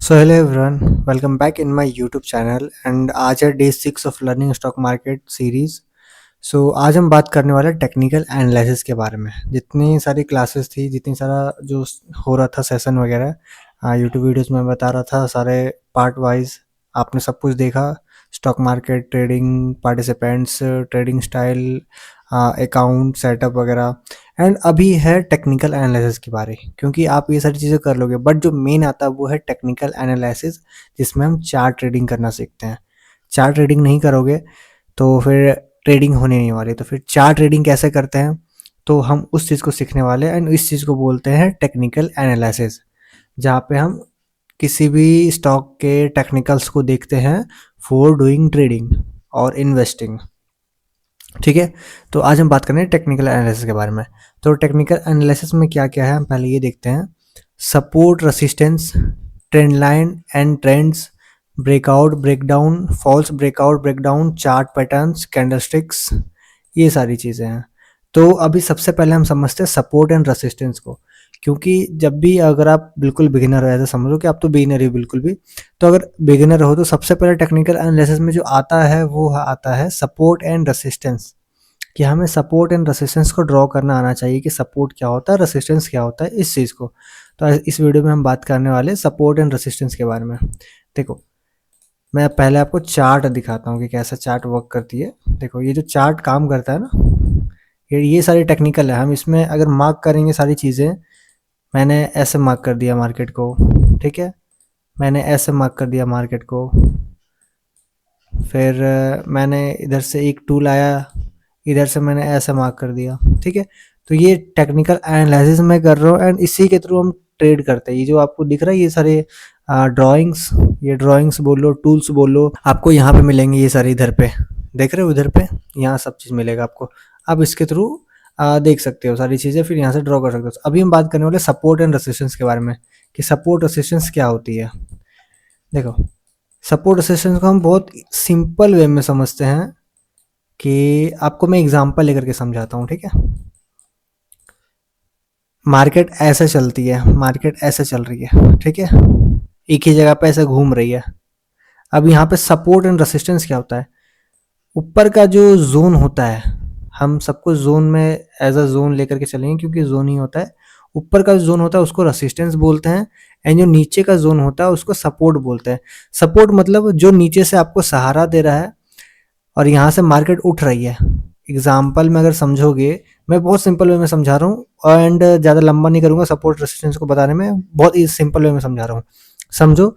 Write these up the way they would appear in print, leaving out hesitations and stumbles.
So hello everyone, welcome back in my YouTube channel and आज है day 6 of learning stock market series. So आज हम बात करने वाले टेक्निकल एनालिसिस के बारे में। जितनी सारी क्लासेस थी, जितनी सारा जो हो रहा था सेशन वगैरह यूट्यूब वीडियोस में बता रहा था, सारे पार्ट वाइज आपने सब कुछ देखा। Stock market, trading, participants, trading style, account setup वगैरह। एंड अभी है टेक्निकल एनालिसिस के बारे, क्योंकि आप ये सारी चीज़ें कर लोगे, बट जो मेन आता है वो है टेक्निकल एनालिसिस, जिसमें हम चार्ट ट्रेडिंग करना सीखते हैं। चार्ट ट्रेडिंग नहीं करोगे तो फिर ट्रेडिंग होने नहीं वाली। तो फिर चार्ट ट्रेडिंग कैसे करते हैं, तो हम उस चीज़ को सीखने वाले हैं। एंड इस चीज़ को बोलते हैं टेक्निकल एनालिसिस, जहाँ पे हम किसी भी स्टॉक के टेक्निकल्स को देखते हैं फॉर डूइंग ट्रेडिंग और इन्वेस्टिंग। ठीक है, तो आज हम बात करें टेक्निकल एनालिसिस के बारे में। तो टेक्निकल एनालिसिस में क्या क्या है, हम पहले ये देखते हैं। Support, resistance, trend line and trends, breakout, breakdown, false breakout, breakdown, chart patterns, candlesticks, ये सारी चीज़ें हैं। तो अभी सबसे पहले हम समझते हैं सपोर्ट एंड रेसिस्टेंस को, क्योंकि जब भी अगर आप बिल्कुल बिगिनर हो, ऐसा समझो कि आप तो बिगिनर ही बिल्कुल भी, तो अगर बिगिनर हो तो सबसे पहले टेक्निकल एनालिसिस में जो आता है वो आता है सपोर्ट एंड रेसिस्टेंस। कि हमें सपोर्ट एंड रेसिस्टेंस को ड्रॉ करना आना चाहिए कि सपोर्ट क्या होता है, रेसिस्टेंस क्या होता है, इस चीज़ को। तो इस वीडियो में हम बात करने वाले सपोर्ट एंड रेसिस्टेंस के बारे में। देखो, मैं पहले आपको चार्ट दिखाता हूँ कि कैसा चार्ट वर्क करती है। देखो, ये जो चार्ट काम करता है ना, ये सारी टेक्निकल है। हम इसमें अगर मार्क करेंगे सारी चीज़ें, मैंने ऐसे मार्क कर दिया मार्केट को, ठीक है, मैंने ऐसे मार्क कर दिया मार्केट को, फिर मैंने इधर से एक टूल आया, इधर से मैंने ऐसे मार्क कर दिया, ठीक है। तो ये टेक्निकल एनालिसिस मैं कर रहा हूँ एंड इसी के थ्रू हम ट्रेड करते हैं। ये जो आपको दिख रहा है, ये सारे ड्राइंग्स, ये ड्राइंग्स बोलो, टूल्स बोलो, आपको यहाँ पे मिलेंगे। ये सारे इधर पे देख रहे हो, इधर पे यहाँ सब चीज़ मिलेगा आपको। आप इसके थ्रू देख सकते हो सारी चीज़ें, फिर यहाँ से ड्रॉ कर सकते हो। अभी हम बात करने वाले सपोर्ट एंड रेसिस्टेंस के बारे में कि सपोर्ट रेसिस्टेंस क्या होती है। देखो, सपोर्ट रेसिस्टेंस को हम बहुत सिंपल वे में समझते हैं कि आपको मैं एग्जांपल लेकर के समझाता हूँ, ठीक है। मार्केट ऐसे चलती है, मार्केट ऐसे चल रही है, ठीक है, एक ही जगह पे ऐसे घूम रही है। अब यहाँ पे सपोर्ट एंड रेसिस्टेंस क्या होता है, ऊपर का जो जोन होता है, हम सबको जोन में एज अ जोन लेकर के चलेंगे, क्योंकि जोन ही होता है। ऊपर का जो जोन होता है उसको रेसिस्टेंस बोलते हैं, एंड जो नीचे का जोन होता है उसको सपोर्ट बोलते हैं। सपोर्ट मतलब जो नीचे से आपको सहारा दे रहा है और यहाँ से मार्केट उठ रही है। एग्जाम्पल में अगर समझोगे, मैं बहुत सिंपल वे में समझा रहा हूँ एंड ज़्यादा लंबा नहीं करूँगा सपोर्ट रेसिस्टेंस को बताने में, बहुत ही सिंपल वे में समझा रहा हूँ। समझो,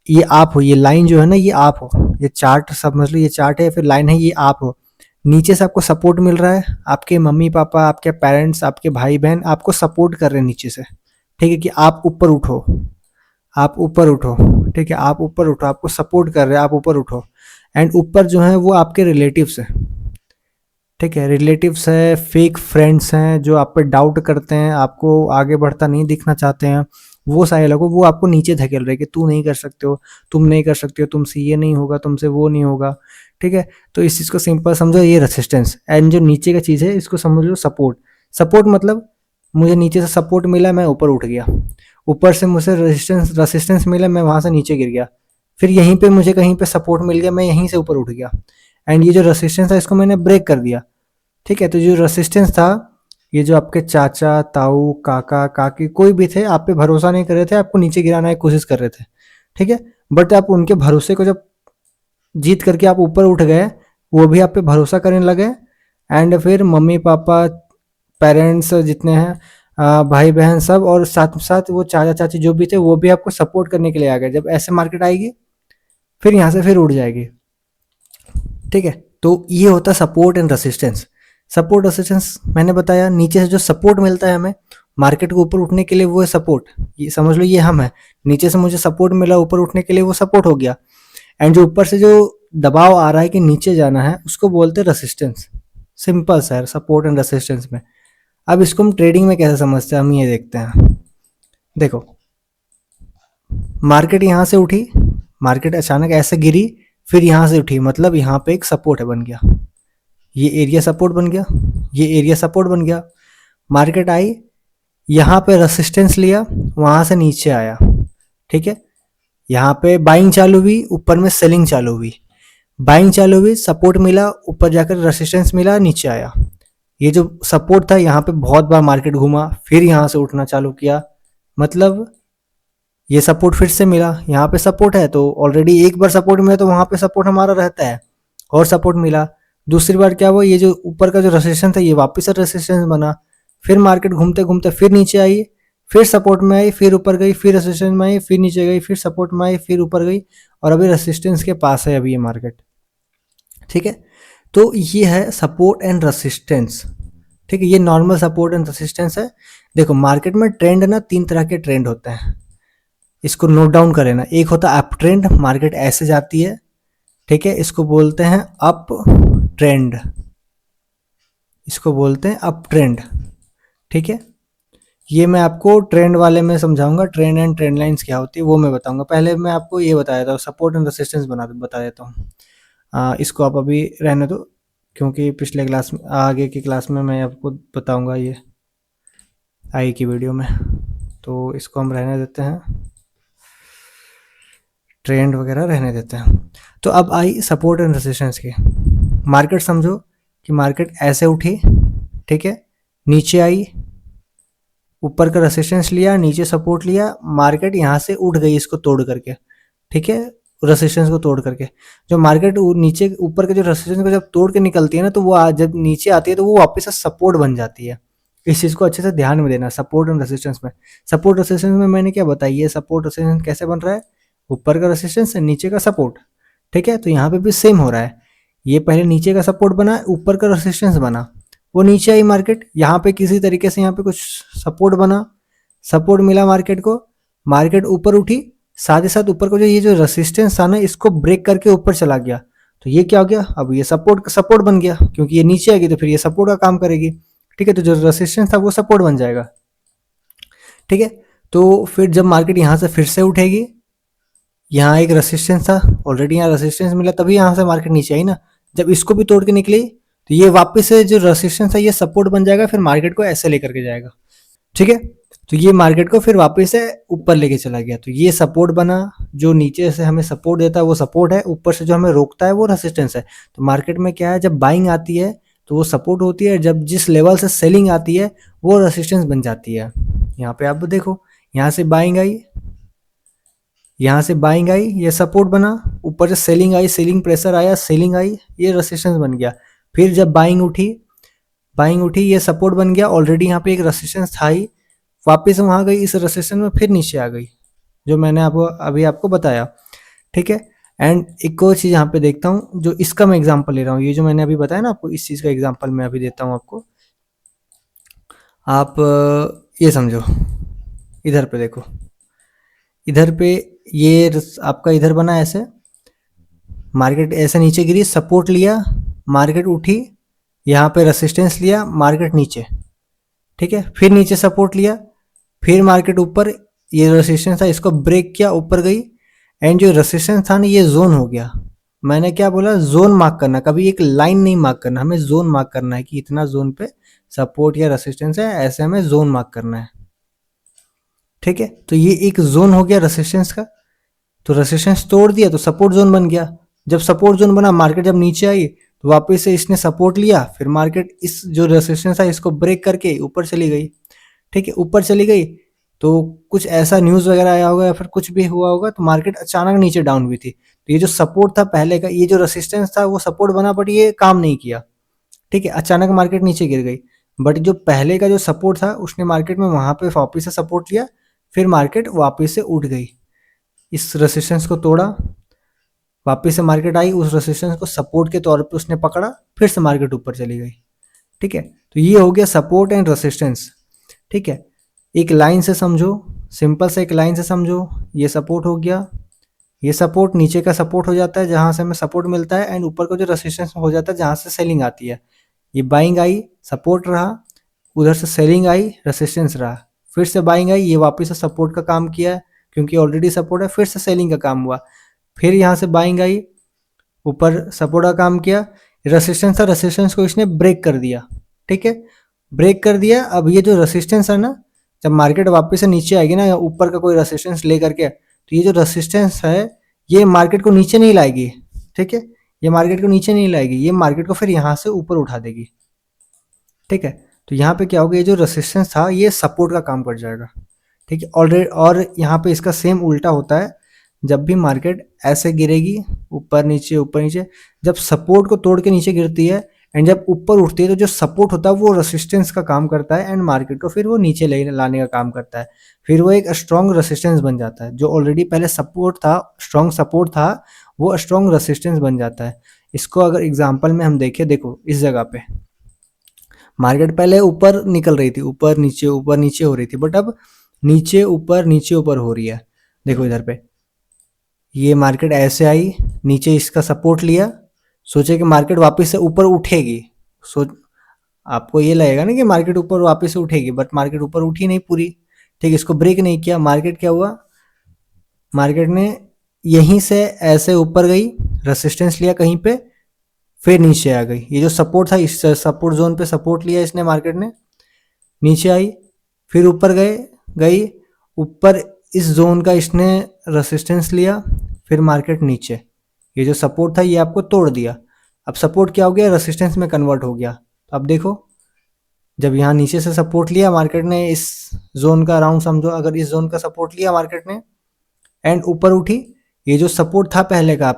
ये आप हो, ये लाइन जो है ना, ये आप हो, ये चार्ट समझ लो, ये चार्ट है, फिर लाइन है, ये आप हो। नीचे से आपको सपोर्ट मिल रहा है, आपके मम्मी पापा, आपके पेरेंट्स, आपके भाई बहन आपको सपोर्ट कर रहे हैं नीचे से, ठीक है, कि आप ऊपर उठो, आप ऊपर उठो, ठीक है, आप ऊपर उठो, आपको सपोर्ट कर रहे हैं, आप ऊपर उठो। एंड ऊपर जो है वो आपके रिलेटिव्स हैं, ठीक है, रिलेटिव्स है, फेक फ्रेंड्स हैं जो आप पे डाउट करते हैं, आपको आगे बढ़ता नहीं दिखना चाहते हैं। वो सारे लोग, वो आपको नीचे धकेल रहे हैं कि तू नहीं कर सकते हो, तुम नहीं कर सकते हो, तुमसे ये नहीं होगा, तुमसे वो नहीं होगा, ठीक है। तो इस चीज़ को सिंपल समझो, ये रेसिस्टेंस। एंड जो नीचे का चीज़ है इसको समझ लो सपोर्ट। सपोर्ट मतलब मुझे नीचे से सपोर्ट मिला, मैं ऊपर उठ गया। ऊपर से मुझे रेसिस्टेंस रेसिस्टेंस मिला, मैं वहाँ से नीचे गिर गया। फिर यहीं पे मुझे कहीं पे सपोर्ट मिल गया, मैं यहीं से ऊपर उठ गया। एंड ये जो रेसिस्टेंस था इसको मैंने ब्रेक कर दिया, ठीक है। तो जो रेसिस्टेंस था, ये जो आपके चाचा, ताऊ, काका, काकी कोई भी थे, आप पे भरोसा नहीं कर रहे थे, आपको नीचे गिराने की कोशिश कर रहे थे, ठीक है। बट आप उनके भरोसे को जब जीत करके आप ऊपर उठ गए, वो भी आप पे भरोसा करने लगे। एंड फिर मम्मी पापा, पेरेंट्स जितने हैं, भाई बहन सब, और साथ साथ वो चाचा चाची जो भी थे, वो भी आपको सपोर्ट करने के लिए आ गए। जब ऐसे मार्केट आएगी, फिर यहाँ से फिर उड़ जाएगी, ठीक है। तो ये होता है support and resistance. Support resistance मैंने बताया, नीचे से जो सपोर्ट मिलता है हमें मार्केट को ऊपर उठने के लिए, वो है सपोर्ट। ये समझ लो, ये हम है, नीचे से मुझे सपोर्ट मिला ऊपर उठने के लिए, वो सपोर्ट हो गया। एंड जो ऊपर से जो दबाव आ रहा है कि नीचे जाना है, उसको बोलते हैं रेसिस्टेंस। सिंपल सा है सपोर्ट एंड रेसिस्टेंस में। अब इसको हम ट्रेडिंग में कैसे समझते हैं, हम ये देखते हैं। देखो, मार्केट यहाँ से उठी, मार्केट अचानक ऐसे गिरी, फिर यहाँ से उठी, मतलब यहाँ पे एक सपोर्ट है बन गया, ये एरिया सपोर्ट बन गया, ये एरिया सपोर्ट बन गया। मार्केट आई, यहाँ पे रेसिस्टेंस लिया, वहाँ से नीचे आया, ठीक है। यहाँ पे बाइंग चालू हुई, ऊपर में सेलिंग चालू हुई, बाइंग चालू हुई, सपोर्ट मिला, ऊपर जाकर रेसिस्टेंस मिला, नीचे आया। ये जो सपोर्ट था यहाँ पे बहुत बार मार्केट घूमा, फिर यहाँ से उठना चालू किया, मतलब ये सपोर्ट फिर से मिला, यहाँ पे सपोर्ट है तो ऑलरेडी एक बार सपोर्ट मिला तो वहां पे सपोर्ट हमारा रहता है, और सपोर्ट मिला। दूसरी बार क्या हुआ, ये जो ऊपर का जो रेसिस्टेंस था ये वापस से रेसिस्टेंस बना, फिर मार्केट घूमते घूमते फिर नीचे आई, फिर सपोर्ट में आई, फिर ऊपर गई, फिर रेसिस्टेंस में आई, फिर नीचे गई, फिर सपोर्ट में आई, फिर ऊपर गई, और अभी रेसिस्टेंस के पास है अभी ये मार्केट। ठीक है, तो ये है सपोर्ट एंड रेसिस्टेंस। ठीक है, ये नॉर्मल सपोर्ट एंड रेसिस्टेंस है। देखो मार्केट में ट्रेंड ना 3 तरह के ट्रेंड होते हैं, इसको नोट डाउन करें ना। एक होता है अप ट्रेंड, मार्केट ऐसे जाती है, ठीक है, इसको बोलते हैं अप ट्रेंड, इसको बोलते हैं अप ट्रेंड। ठीक है, ये मैं आपको ट्रेंड वाले में समझाऊंगा, ट्रेंड एंड ट्रेंड लाइंस क्या होती है वो मैं बताऊंगा। पहले मैं आपको ये बता देता हूँ, सपोर्ट एंड रेसिस्टेंस बता देता हूँ। इसको आप अभी रहने दो, क्योंकि पिछले क्लास में, आगे की क्लास में मैं आपको बताऊंगा ये आई की वीडियो में, तो इसको हम रहने देते हैं, ट्रेंड वगैरह रहने देते हैं। तो अब आई सपोर्ट एंड रेजिस्टेंस की। मार्केट समझो कि मार्केट ऐसे उठी, ठीक है, नीचे आई, ऊपर का रेजिस्टेंस लिया, नीचे सपोर्ट लिया, मार्केट यहाँ से उठ गई इसको तोड़ करके, ठीक है, रेजिस्टेंस को तोड़ करके। जो मार्केट नीचे ऊपर के जो रेजिस्टेंस को जब तोड़ के निकलती है ना, तो वो जब नीचे आती है तो वो वापस से सपोर्ट बन जाती है। इस चीज़ को अच्छे से ध्यान में देना, सपोर्ट एंड रेजिस्टेंस में। सपोर्ट रेजिस्टेंस में मैंने क्या बताई है, सपोर्ट रेजिस्टेंस कैसे बन रहा है, ऊपर का रेजिस्टेंस है, नीचे का सपोर्ट। ठीक है, तो यहाँ पे भी सेम हो रहा है, ये पहले नीचे का सपोर्ट बना, ऊपर का रेजिस्टेंस बना, वो नीचे आई मार्केट, यहाँ पे किसी तरीके से यहाँ पे कुछ सपोर्ट बना, सपोर्ट मिला मार्केट को, मार्केट ऊपर उठी, साथ ही साथ ऊपर को जो ये जो रेसिस्टेंस था ना, इसको ब्रेक करके ऊपर चला गया, तो ये क्या हो गया, अब ये सपोर्ट बन गया, क्योंकि ये नीचे आएगी तो फिर ये सपोर्ट का काम करेगी। ठीक है, तो जो रेसिस्टेंस था वो सपोर्ट बन जाएगा। ठीक है, तो फिर जब मार्केट यहाँ से फिर से उठेगी, यहाँ एक रेसिस्टेंस था, ऑलरेडी यहाँ रेसिस्टेंस मिला, तभी यहाँ से मार्केट नीचे आई ना, जब इसको भी तोड़ के निकली तो ये वापस से जो रेसिस्टेंस है ये सपोर्ट बन जाएगा, फिर मार्केट को ऐसे लेकर के जाएगा। ठीक है, तो ये मार्केट को फिर वापस से ऊपर लेके चला गया, तो ये सपोर्ट बना, जो नीचे से हमें सपोर्ट देता है वो सपोर्ट है, ऊपर से जो हमें रोकता है वो रेसिस्टेंस है। तो मार्केट में क्या है, जब बाइंग आती है तो वो सपोर्ट होती है, जब जिस लेवल से सेलिंग आती है वो रेसिस्टेंस बन जाती है। यहाँ पे आप देखो, यहाँ से बाइंग आई, यहाँ से बाइंग आई, ये सपोर्ट बना, ऊपर से सेलिंग आई, सेलिंग प्रेशर आया, सेलिंग आई, ये रेसिस्टेंस बन गया। फिर जब बाइंग उठी ये सपोर्ट बन गया, ऑलरेडी यहाँ पे एक रेसिस्टेंस था ही, वापस वहाँ गई, इस रेसिस्टेंस में फिर नीचे आ गई, जो मैंने आपको बताया। ठीक है, एंड एक और चीज़ यहाँ पे देखता हूँ, जो इसका मैं एग्जांपल ले रहा हूँ, ये जो मैंने अभी बताया ना आपको, इस चीज़ का एग्जांपल मैं अभी देता हूँ आपको। आप ये समझो, इधर पे देखो, इधर पे ये आपका इधर बना ऐसे, मार्केट ऐसे नीचे गिरी, सपोर्ट लिया, मार्केट उठी, यहाँ पे रेसिस्टेंस लिया, मार्केट नीचे, ठीक है, फिर नीचे सपोर्ट लिया, फिर मार्केट ऊपर, ये रेसिस्टेंस था इसको ब्रेक किया, ऊपर गई, एंड जो रेसिस्टेंस था ना ये जोन हो गया। मैंने क्या बोला, जोन मार्क करना, कभी एक लाइन नहीं मार्क करना, हमें जोन मार्क करना है कि इतना जोन पे सपोर्ट या रेसिस्टेंस है, ऐसे हमें जोन मार्क करना है। ठीक है, तो ये एक जोन हो गया रेसिस्टेंस का, तो रेसिस्टेंस तोड़ दिया तो सपोर्ट जोन बन गया। जब सपोर्ट जोन बना, मार्केट जब नीचे आई तो वापस से इसने सपोर्ट लिया, फिर मार्केट इस जो रेसिस्टेंस था इसको ब्रेक करके ऊपर चली गई। ठीक है, ऊपर चली गई तो कुछ ऐसा न्यूज़ वगैरह आया होगा या फिर कुछ भी हुआ होगा, तो मार्केट अचानक नीचे डाउन हुई थी। तो ये जो सपोर्ट था पहले का, ये जो रेसिस्टेंस था वो सपोर्ट बना, बट ये काम नहीं किया। ठीक है, अचानक मार्केट नीचे गिर गई, बट जो पहले का जो सपोर्ट था उसने मार्केट में वहां पे वापिस से सपोर्ट लिया, फिर मार्केट वापिस से उठ गई, इस रेसिस्टेंस को तोड़ा, वापिस से मार्केट आई, उस रेसिस्टेंस को सपोर्ट के तौर पे उसने पकड़ा, फिर से मार्केट ऊपर चली गई। ठीक है, तो ये हो गया सपोर्ट एंड रेसिस्टेंस। ठीक है, एक लाइन से समझो, सिंपल से एक लाइन से समझो, ये सपोर्ट हो गया, ये सपोर्ट नीचे का सपोर्ट हो जाता है जहां से हमें सपोर्ट मिलता है, एंड ऊपर का जो रेसिस्टेंस हो जाता है जहां से सेलिंग आती है। ये बाइंग आई, सपोर्ट रहा, उधर से सेलिंग आई, रेसिस्टेंस रहा, फिर से बाइंग आई, ये वापस से सपोर्ट का काम किया, क्योंकि ऑलरेडी सपोर्ट है, फिर से सेलिंग का काम हुआ, फिर यहाँ से बाइंग आई, ऊपर सपोर्ट का काम किया, रेसिस्टेंस था, रेसिस्टेंस को इसने ब्रेक कर दिया। ठीक है, ब्रेक कर दिया, अब ये जो रेसिस्टेंस है ना, जब मार्केट वापस से नीचे आएगी ना, या ऊपर का कोई रेसिस्टेंस ले करके, तो ये जो रेसिस्टेंस है ये मार्केट को नीचे नहीं लाएगी, ठीक है, ये मार्केट को नीचे नहीं लाएगी, ये मार्केट को फिर यहाँ से ऊपर उठा देगी, ठीक है। तो यहाँ पे क्या होगा, ये जो रेसिस्टेंस था ये सपोर्ट का काम कर जाएगा, ठीक है। ऑलरेडी और यहाँ पे इसका सेम उल्टा होता है, जब भी मार्केट ऐसे गिरेगी ऊपर नीचे, जब सपोर्ट को तोड़ के नीचे गिरती है एंड जब ऊपर उठती है तो जो सपोर्ट होता है वो रेसिस्टेंस का काम करता है एंड मार्केट को फिर वो नीचे ले लाने का काम करता है, फिर वो एक स्ट्रॉन्ग रेसिस्टेंस बन जाता है। जो ऑलरेडी पहले सपोर्ट था, स्ट्रॉन्ग सपोर्ट था, वो स्ट्रॉन्ग रेसिस्टेंस बन जाता है। इसको अगर एग्जाम्पल में हम देखें, देखो इस जगह पे मार्केट पहले ऊपर निकल रही थी, ऊपर नीचे हो रही थी, बट अब नीचे ऊपर हो रही है। देखो इधर पे ये मार्केट ऐसे आई, नीचे इसका सपोर्ट लिया, सोचे कि मार्केट वापस से ऊपर उठेगी, आपको ये लगेगा ना कि मार्केट ऊपर वापस से उठेगी, बट मार्केट ऊपर उठी नहीं पूरी, ठीक, इसको ब्रेक नहीं किया। मार्केट क्या हुआ, मार्केट ने यहीं से ऐसे ऊपर गई, रेसिस्टेंस लिया कहीं पे, फिर नीचे आ गई। ये जो सपोर्ट था, इस सपोर्ट जोन पे सपोर्ट लिया इसने, मार्केट ने नीचे आई, फिर ऊपर गई ऊपर, इस जोन का इसने रेसिस्टेंस लिया, फिर मार्केट नीचे, ये जो सपोर्ट था ये आपको तोड़ दिया। अब सपोर्ट क्या हो गया, रेसिस्टेंस में कन्वर्ट हो गया। अब देखो जब यहाँ नीचे से सपोर्ट लिया मार्केट ने, इस जोन का अराउंड समझो, अगर इस जोन का सपोर्ट लिया मार्केट ने एंड ऊपर उठी, ये जो सपोर्ट था पहले का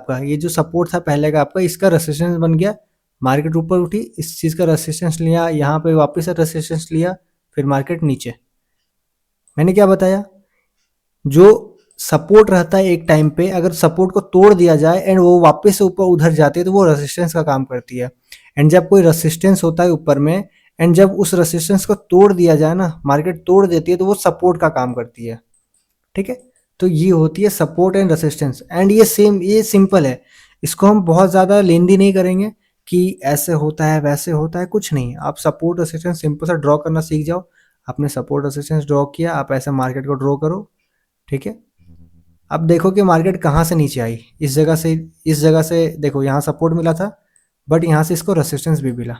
आपका, इसका रेसिस्टेंस बन गया, मार्केट ऊपर उठी, इस चीज़ का रेसिस्टेंस लिया, यहाँ पे वापस से रेसिस्टेंस लिया, फिर मार्केट नीचे। मैंने क्या बताया, जो सपोर्ट रहता है एक टाइम पे, अगर सपोर्ट को तोड़ दिया जाए एंड वो वापस से ऊपर उधर जाती है तो वो रेसिस्टेंस का काम करती है। एंड जब कोई रेसिस्टेंस होता है ऊपर में एंड जब उस रेसिस्टेंस को तोड़ दिया जाए ना, मार्केट तोड़ देती है, तो वो सपोर्ट का काम करती है, ठीक है। तो ये होती है सपोर्ट एंड रेसिस्टेंस, एंड ये सिंपल है, इसको हम बहुत ज़्यादा लेंदी नहीं करेंगे कि ऐसे होता है वैसे होता है, कुछ नहीं। आप सपोर्ट रेसिस्टेंस सिंपल सा ड्रॉ करना सीख जाओ। आपने सपोर्ट रेसिस्टेंस ड्रॉ किया, आप ऐसे मार्केट को ड्रॉ करो, ठीक है। अब देखो कि मार्केट कहाँ से नीचे आई, इस जगह से देखो, यहाँ सपोर्ट मिला था, बट यहाँ से इसको रेसिस्टेंस भी मिला,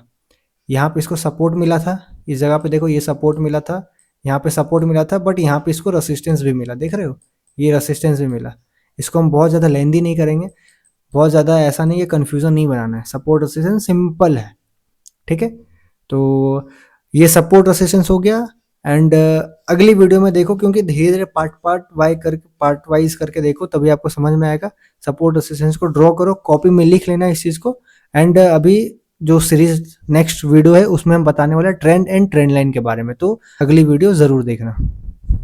यहाँ पे इसको सपोर्ट मिला था, इस जगह पे देखो ये सपोर्ट मिला था, यहाँ पे सपोर्ट मिला था, बट यहाँ पे इसको रेसिस्टेंस भी मिला, देख रहे हो, ये रेसिस्टेंस भी मिला। इसको हम बहुत ज़्यादा लेंदी नहीं करेंगे, बहुत ज़्यादा ऐसा नहीं है, कन्फ्यूज़न नहीं बनाना है, सपोर्ट रेसिस्टेंस सिंपल है, ठीक है। तो ये सपोर्ट रेसिस्टेंस हो गया। एंड अगली वीडियो में देखो, क्योंकि धीरे धीरे पार्ट वाइज करके देखो, तभी आपको समझ में आएगा। सपोर्ट रेसिस्टेंस को ड्रॉ करो, कॉपी में लिख लेना इस चीज़ को। एंड अभी जो सीरीज नेक्स्ट वीडियो है उसमें हम बताने वाले ट्रेंड एंड ट्रेंड लाइन के बारे में, तो अगली वीडियो ज़रूर देखना।